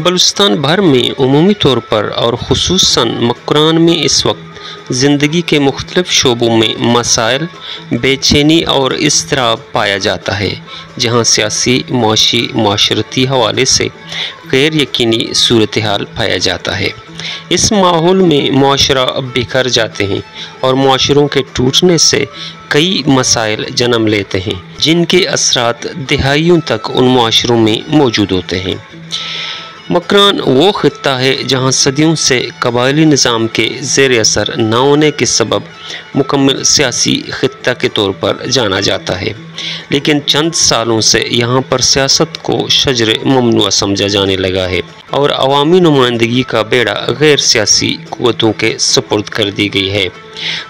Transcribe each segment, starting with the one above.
بلوچستان بھر میں عمومی طور پر اور خصوصاً مکران میں اس وقت زندگی کے مختلف شعبوں میں مسائل، بے چینی اور اضطراب پایا جاتا ہے، جہاں سیاسی، معاشی، معاشرتی حوالے سے غیر یقینی صورتحال پایا جاتا ہے۔ اس ماحول میں معاشرہ بکھر جاتے ہیں اور معاشروں کے ٹوٹنے سے کئی مسائل جنم لیتے ہیں، جن کے اثرات دہائیوں تک ان معاشروں میں موجود ہوتے ہیں۔ مکران وہ خطہ ہے جہاں صدیوں سے قبائلی نظام کے زیر اثر نہ ہونے کے سبب مکمل سیاسی خطہ کے طور پر جانا جاتا ہے، لیکن چند سالوں سے یہاں پر سیاست کو شجر ممنوع سمجھا جانے لگا ہے اور عوامی نمائندگی کا بیڑا غیر سیاسی قوتوں کے سپرد کر دی گئی ہے۔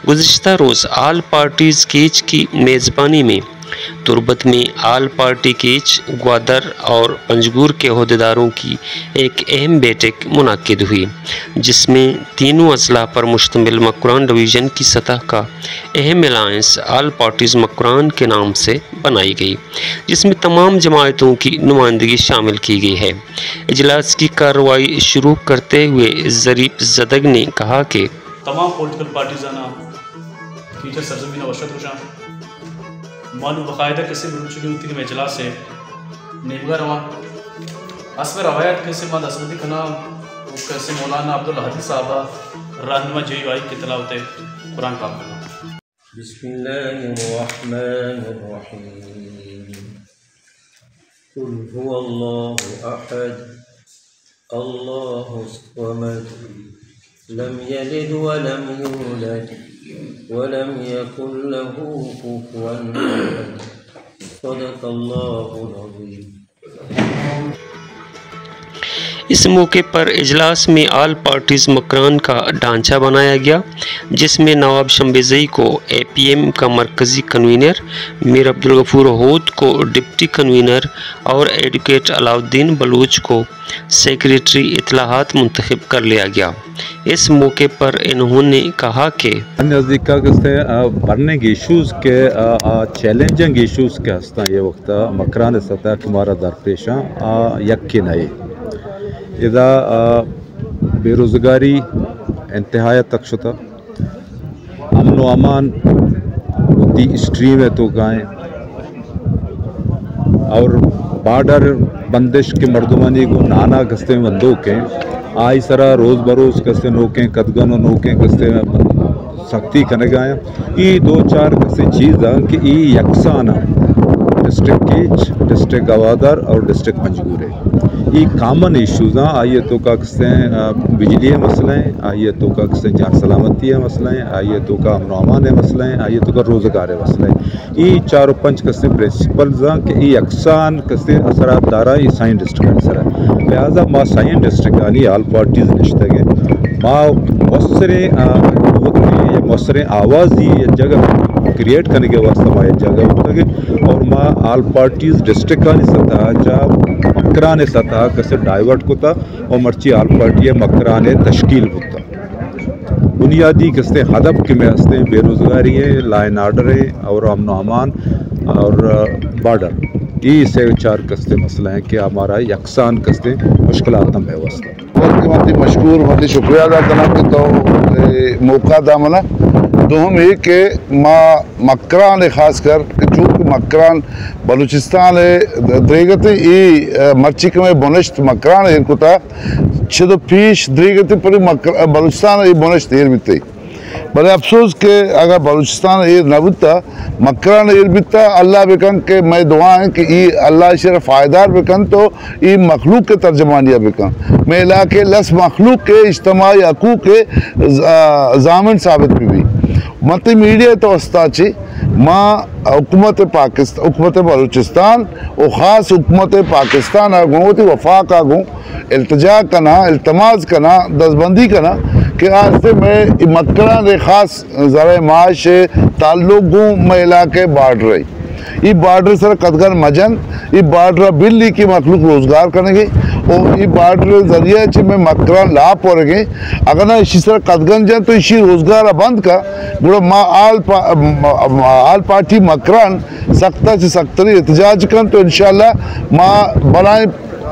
گزشتہ روز آل پارٹیز کیچ کی میزبانی میں تربت میں آل پارٹی کیچ، گوادر اور پنجگور کے عہدیداروں کی ایک اہم بیٹھک منعقد ہوئی، جس میں تینوں اضلاع پر مشتمل مکران ڈویژن کی سطح کا اہم الائنس آل پارٹیز مکران کے نام سے بنائی گئی، جس میں تمام جماعتوں کی نمائندگی شامل کی گئی ہے۔ اجلاس کی کارروائی شروع کرتے ہوئے ظریف زدگ نے کہا کہ تمام پولیٹیکل پارٹیزانا کیچر سرزمین وشد ہوشاں معلوم باقاعدہ کسی بلوچی ہوتی میں اجلاس ہے نیبگا رواں اسم روایت کیسے ماد اسمدی کھنا کیسے مولانا عبدالحدی صاحبہ رہنما جی آئی کی تلاوت قرآن پاک کرنا۔ بسم اللہ الرحمن الرحیم قل هو اللہ احد اللہ الصمد لم یلد ولم یولد ولم یکن له کفوا احد صدق اللہ العظیم۔ اس موقع پر اجلاس میں آل پارٹیز مکران کا ڈھانچہ بنایا گیا، جس میں نواب شمبیزئی کو اے پی ایم کا مرکزی کنوینر، میر عبدالغفور ہود کو ڈپٹی کنوینر اور ایڈوکیٹ علاؤالدین بلوچ کو سیکریٹری اطلاعات منتخب کر لیا گیا۔ اس موقع پر انہوں نے کہا کہ نزدیک بڑھنے کے ایشوز کے چیلنجنگ ایشوز کے ہستا یہ وقت مکران سطح ہمارا درپیشاں یقین ہے۔ اذا بے روزگاری انتہائی تک شتا، امن و امان ہوتی اسٹریم ہے تو گائیں، اور بارڈر بندش کے مردمانی کو نانا گستے میں بندو کے آئی سرا روز بروز کستے نوکیں قدگن و نوکیں کستے سختی کنے گائیں۔ یہ دو چار کستے چیز ہیں کہ یہ یکساں ڈسٹرکٹ کیچ، ڈسٹرکٹ گوادر اور ڈسٹرکٹ پنجگور ہے۔ یہ کامن ایشوز ہیں، آئیے تو کا کستے بجلی مسئلہ ہیں، آئیے تو کا کستے جان سلامتی ہے مسئلہ ہیں، آئیے تو کا امن و امان ہے مسئلہ ہیں، آئیے تو کا روزگار ہے مسئلہ ہیں۔ یہ چار و پنچ کستے پرنسپلز ہیں کہ یہ یکساں کستے اثرات دارا یہ سائن ڈسٹرکٹ اثر ہے۔ لہٰذا ما سائن ڈسٹرکٹ آنی آل پارٹیز نشتے گئے ما مؤثر آواز یہ جگہ کریٹ کرنے کے واسطہ ما جگہ ہوتا ہے، اور ما آل پارٹیز ڈسٹرکٹ آنی سطح جا مکران سطح کسے ڈائیورٹ کوتا اور مرچی آل پارٹی مکران تشکیل ہوتا۔ بنیادی کستے ہدف کے میں ہستے بے روزگاری ہے، لا اینڈ آرڈر ہے اور امن و امان اور بارڈر، یہ سے چار کستے مسئلہ ہیں کہ ہمارا یکساں کستے مشکلات میں واسطہ متی مشکور متی شکریہ ادا کرنا کہ تو موقع دا ملا دوم یہ کہ مکران خاص کر چونکہ مکران بلوچستان دریگتی ای مرچی میں بنشت مکران ان کو تا چھدو پیش دریگتی پر بلوچستان ای بنشت ایر بیتی، بلے افسوس کہ اگر بلوچستان ایر نبوتا مکران ایر بیتا اللہ بکن کہ میں دعا ہیں کہ ای اللہ شرف فائدار بکن تو ای مخلوق کے ترجمانیہ بکن میں علاقے لس مخلوق کے اجتماعی حقوق کے ضامن ثابت بھی متی میڈیا تو استاچی ماں حکومت پاکستان، حکومت بلوچستان و خاص حکومت پاکستان آگوں وفاق آگوں التجا کنا، التماس کنا، دستبندی کنا کہ آج سے میں مکران خاص ذرائع معاش تعلق گوں میں علاقے بارڈر رہی، یہ بارڈر سر قدگر مجن، یہ بارڈر بلی کی مخلوق روزگار کرنے گی اور یہ بارڈر ذریعہ چی میں مکران لاپ ہو رہے گئے اگر نہ اسی سر قدگن جائیں تو اسی روزگار بند کا گوڑا ما آل پارٹی مکران سختہ سے سختری احتجاج کرن تو انشاءاللہ ما بلائیں